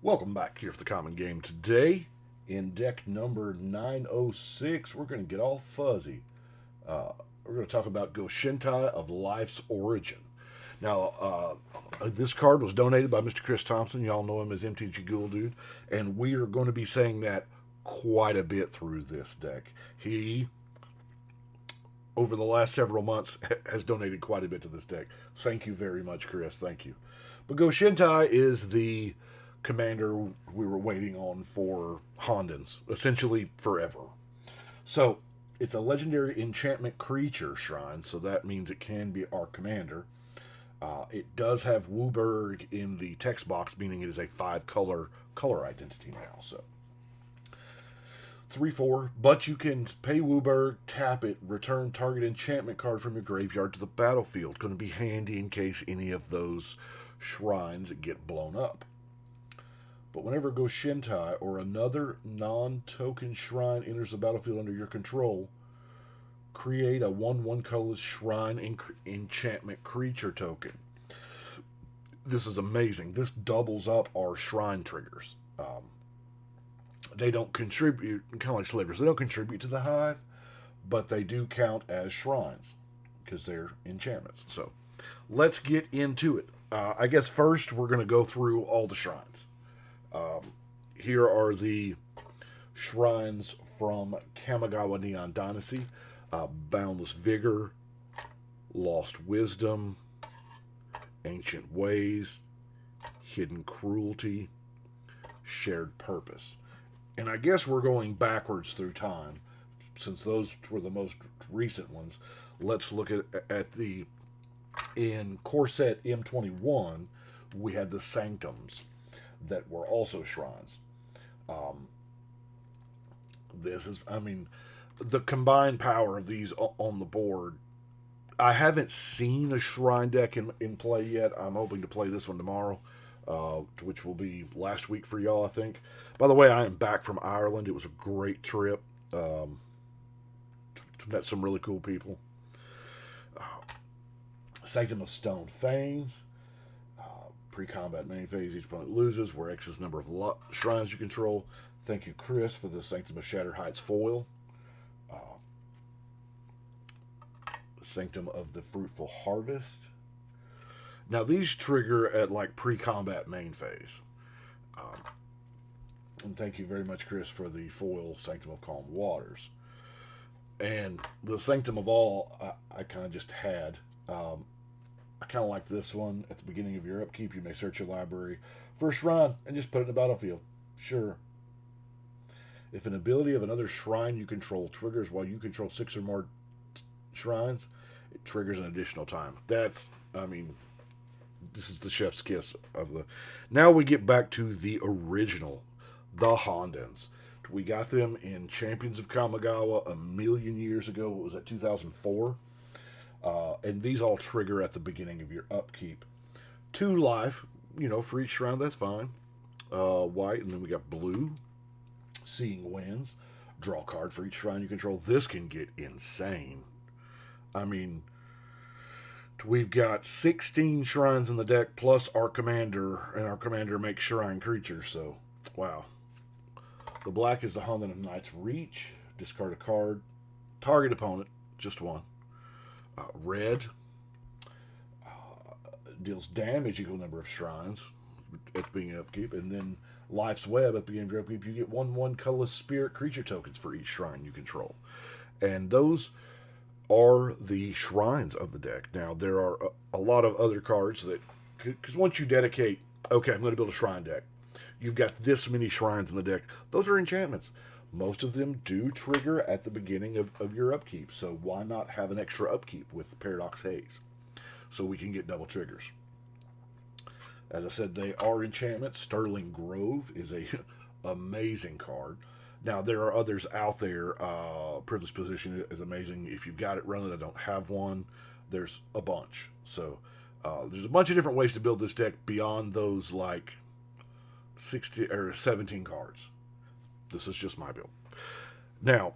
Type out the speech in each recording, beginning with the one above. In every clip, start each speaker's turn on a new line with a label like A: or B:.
A: Welcome back here for the Common Game. Today, in deck number 906, we're going to get all fuzzy. We're going to talk about Go Shintai of Life's Origin. Now, this card was donated by Mr. Chris Thompson. Y'all know him as MTG Ghoul Dude. And we are going to be saying that quite a bit through this deck. He, over the last several months, has donated quite a bit to this deck. Thank you very much, Chris. Thank you. But Go Shintai is the commander we were waiting on for Hansen's, essentially forever. So, it's a legendary enchantment creature shrine, so that means it can be our commander. It does have Wooburg in the text box, meaning it is a 5-color identity now. So 3/4, but you can pay Wooburg, tap it, return target enchantment card from your graveyard to the battlefield. Going to be handy in case any of those shrines get blown up. But whenever Go Shintai or another non-token shrine enters the battlefield under your control, create a 1/1 colorless shrine enchantment creature token. This is amazing. This doubles up our shrine triggers. They don't contribute, kind of like slavers, they don't contribute to the hive, but they do count as shrines because they're enchantments. So let's get into it. I guess first we're going to go through all the shrines. Here are the shrines from Kamigawa Neon Dynasty. Boundless Vigor, Lost Wisdom, Ancient Ways, Hidden Cruelty, Shared Purpose. And I guess we're going backwards through time, since those were the most recent ones. Let's look at the, in core set M21, we had the Sanctums that were also shrines. This is, I mean, the combined power of these on the board. I haven't seen a shrine deck in play yet. I'm hoping to play this one tomorrow, which will be last week for y'all, I think. By the way, I am back from Ireland. It was a great trip. Met some really cool people. Sanctum of Stone Fangs. Pre-combat main phase, each opponent loses, where X is the number of shrines you control. Thank you, Chris, for the Sanctum of Shattered Heights foil. Sanctum of the Fruitful Harvest. Now, these trigger at like pre-combat main phase. And thank you very much, Chris, for the foil Sanctum of Calm Waters. And the Sanctum of All, I kind of just had. I kind of like this one. At the beginning of your upkeep, you may search your library for a shrine and just put it in the battlefield. Sure. If an ability of another shrine you control triggers while you control 6 or more shrines, it triggers an additional time. That's, I mean, this is the chef's kiss of the... Now we get back to the original, the Hondens. We got them in Champions of Kamigawa a million years ago. What was that, 2004? And these all trigger at the beginning of your upkeep. 2 life, for each shrine, that's fine. White, and then we got blue. Seeing Winds. Draw a card for each shrine you control. This can get insane. I mean, we've got 16 shrines in the deck, plus our commander, and our commander makes shrine creatures, so, wow. The black is the Honden of Knight's Reach. Discard a card. Target opponent, just one. Red deals damage equal number of shrines at the beginning of upkeep, and then Life's Web at the beginning of your upkeep. You get 1/1 colorless spirit creature tokens for each shrine you control, and those are the shrines of the deck. Now there are a lot of other cards that, because once you dedicate, okay, I'm going to build a shrine deck. You've got this many shrines in the deck. Those are enchantments. Most of them do trigger at the beginning of your upkeep, so why not have an extra upkeep with Paradox Haze? So we can get double triggers. As I said, they are enchantments. Sterling Grove is a amazing card. Now, there are others out there. Privileged Position is amazing. If you've got it, run it. I don't have one. There's a bunch. So there's a bunch of different ways to build this deck beyond those like 60 or 17 cards. This is just my build. Now,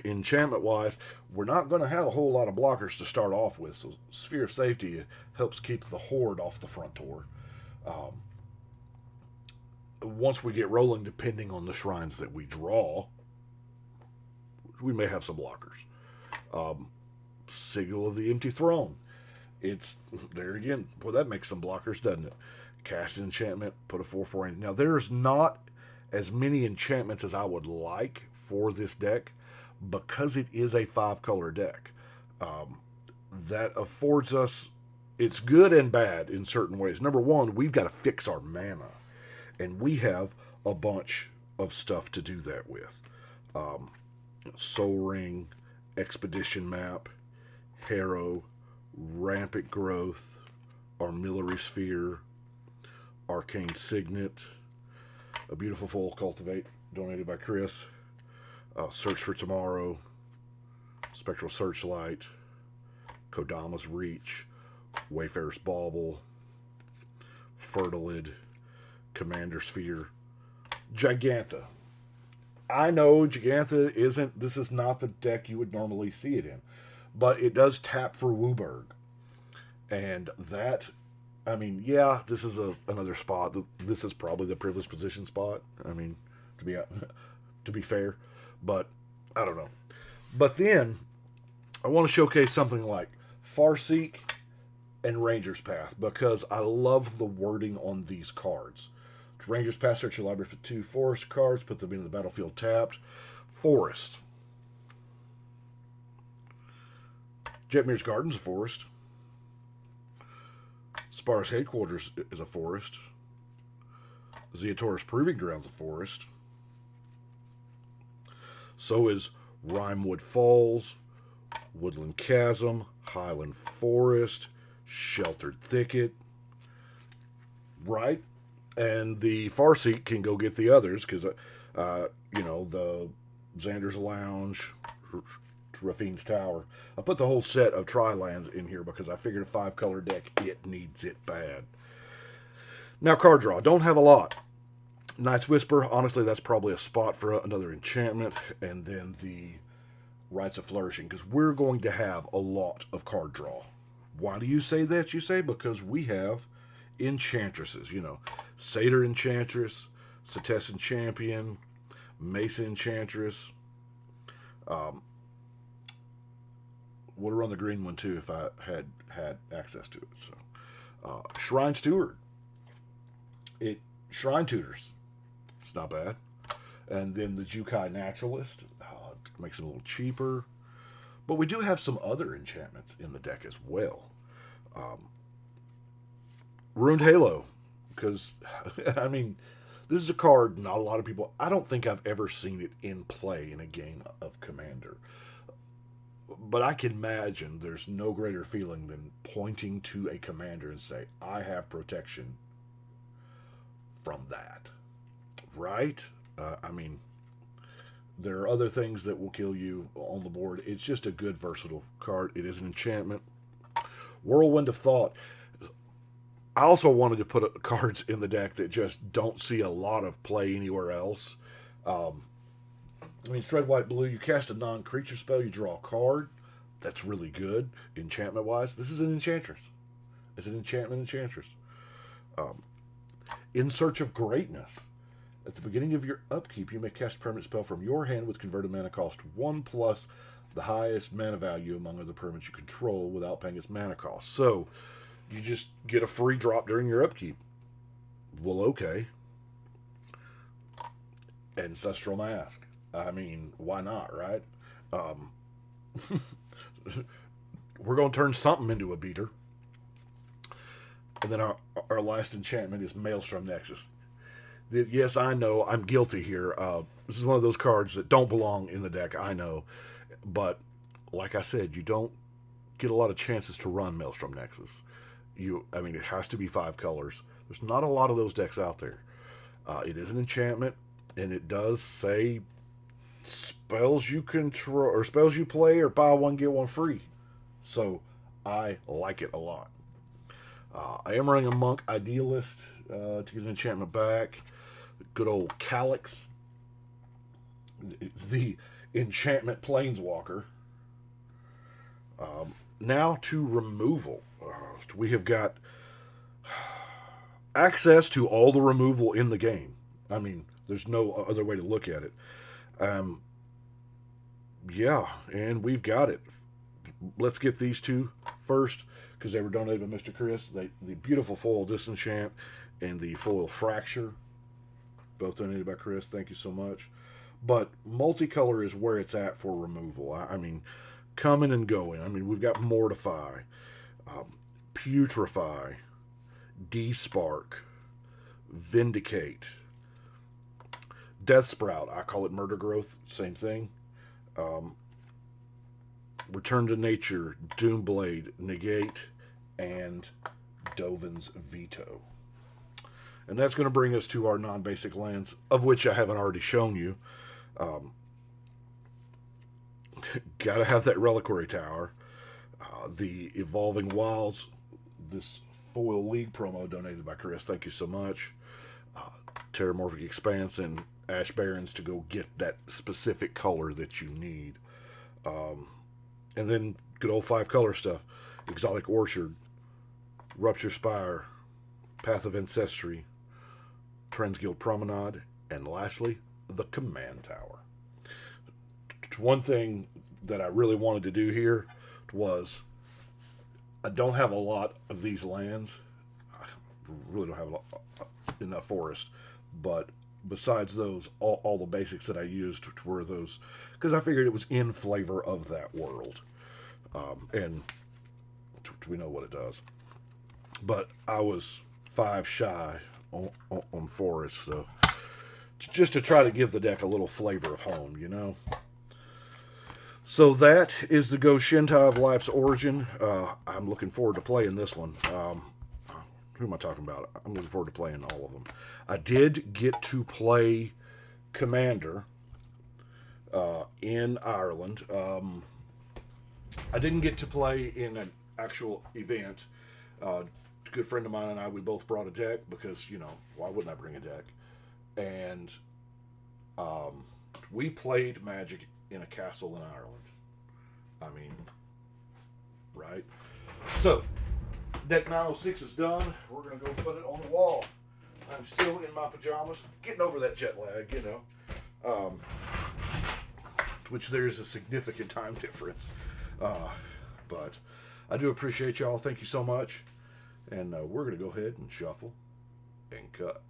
A: enchantment-wise, we're not going to have a whole lot of blockers to start off with, so Sphere of Safety helps keep the Horde off the front door. once we get rolling, depending on the shrines that we draw, we may have some blockers. Signal of the Empty Throne. It's there again. Boy, that makes some blockers, doesn't it? Cast enchantment, put a 4/4 in. Now, there's not as many enchantments as I would like for this deck because it is a 5-color deck. That affords us, it's good and bad in certain ways. Number one, we've got to fix our mana, and we have a bunch of stuff to do that with. Soul Ring, Expedition Map, Harrow, Rampant Growth, Armillary Sphere, Arcane Signet, A Beautiful Foal Cultivate, donated by Chris, Search for Tomorrow, Spectral Searchlight, Kodama's Reach, Wayfarer's Bauble, Fertilid, Commander Sphere, Gigantha. I know Gigantha isn't, this is not the deck you would normally see it in, but it does tap for WUBRG. And that, I mean, yeah, this is another spot. This is probably the privileged position spot. I mean, to be fair, but I don't know. But then I want to showcase something like Farseek and Ranger's Path because I love the wording on these cards. Ranger's Path, search your library for 2 forest cards, put them into the battlefield tapped. Forest. Jetmir's Garden's a forest. Spar's Headquarters is a forest. Zeotor's Proving Ground's a forest. So is Rimewood Falls, Woodland Chasm, Highland Forest, Sheltered Thicket. Right? And the Farseek can go get the others because, the Xander's Lounge, Rafine's Tower. I put the whole set of Tri-lands in here because I figured a 5-color deck, it needs it bad. Now, card draw. Don't have a lot. Night's Whisper, honestly, that's probably a spot for another enchantment. And then the Rites of Flourishing, because we're going to have a lot of card draw. Why do you say that? You say because we have enchantresses, Satyr Enchantress, Setessan Champion, Mesa Enchantress. Would have run the green one too if I had access to it. So, Shrine Steward. Shrine Tutors. It's not bad. And then the Jukai Naturalist. It makes it a little cheaper. But we do have some other enchantments in the deck as well. Ruined Halo. Because, I mean, this is a card not a lot of people... I don't think I've ever seen it in play in a game of Commander. But I can imagine there's no greater feeling than pointing to a commander and say, I have protection from that. Right? I mean, there are other things that will kill you on the board. It's just a good, versatile card. It is an enchantment. Whirlwind of Thought. I also wanted to put cards in the deck that just don't see a lot of play anywhere else. It's red, white, blue. You cast a non-creature spell, you draw a card. That's really good, enchantment-wise. This is an enchantress. It's an enchantment enchantress. In Search of Greatness. At the beginning of your upkeep, you may cast a permanent spell from your hand with converted mana cost 1 plus the highest mana value among other permanents you control without paying its mana cost. So, you just get a free drop during your upkeep. Well, okay. Ancestral Mask. I mean, why not, right? We're going to turn something into a beater. And then our last enchantment is Maelstrom Nexus. Yes, I know, I'm guilty here. This is one of those cards that don't belong in the deck, I know. But, like I said, you don't get a lot of chances to run Maelstrom Nexus. It has to be 5 colors. There's not a lot of those decks out there. It is an enchantment, and it does say spells you control or spells you play or buy one get one free. So I like it a lot. I am running a Monk Idealist to get an enchantment back. Good old Calyx. It's the enchantment Planeswalker. Now to removal. We have got access to all the removal in the game. I mean, there's no other way to look at it. Um, yeah, and we've got it. Let's get these two first because they were donated by Mr. Chris. The beautiful foil Disenchant and the foil Fracture, both donated by Chris. Thank you so much. But multicolor is where it's at for removal. I mean, coming and going. I mean, we've got Mortify, Putrefy, Despark, Vindicate, Death Sprout. I call it Murder Growth. Same thing. Return to Nature, Doomblade, Negate, and Dovin's Veto. And that's going to bring us to our non-basic lands, of which I haven't already shown you. Got to have that Reliquary Tower. The Evolving Wilds, this foil League promo donated by Chris. Thank you so much. Terramorphic Expanse and Ash Barrens to go get that specific color that you need. And then good old 5-color stuff. Exotic Orchard, Rupture Spire, Path of Ancestry, Transguild Promenade, and lastly, the Command Tower. One thing that I really wanted to do here was, I don't have a lot of these lands. I really don't have enough forest. But besides those, all the basics that I used were those, because I figured it was in flavor of that world. And we know what it does. But I was 5 shy on forest, so just to try to give the deck a little flavor of home, you know. So that is the Go Shintai of Life's Origin. I'm looking forward to playing this one. Who am I talking about? I'm looking forward to playing all of them. I did get to play Commander in Ireland. I didn't get to play in an actual event. A good friend of mine and I, we both brought a deck because, you know, why wouldn't I bring a deck? And we played Magic in a castle in Ireland. I mean, right? So, deck 906 is done. We're going to go put it on the wall. I'm still in my pajamas, getting over that jet lag, you know. Which there's a significant time difference. But I do appreciate y'all. Thank you so much. And we're going to go ahead and shuffle and cut.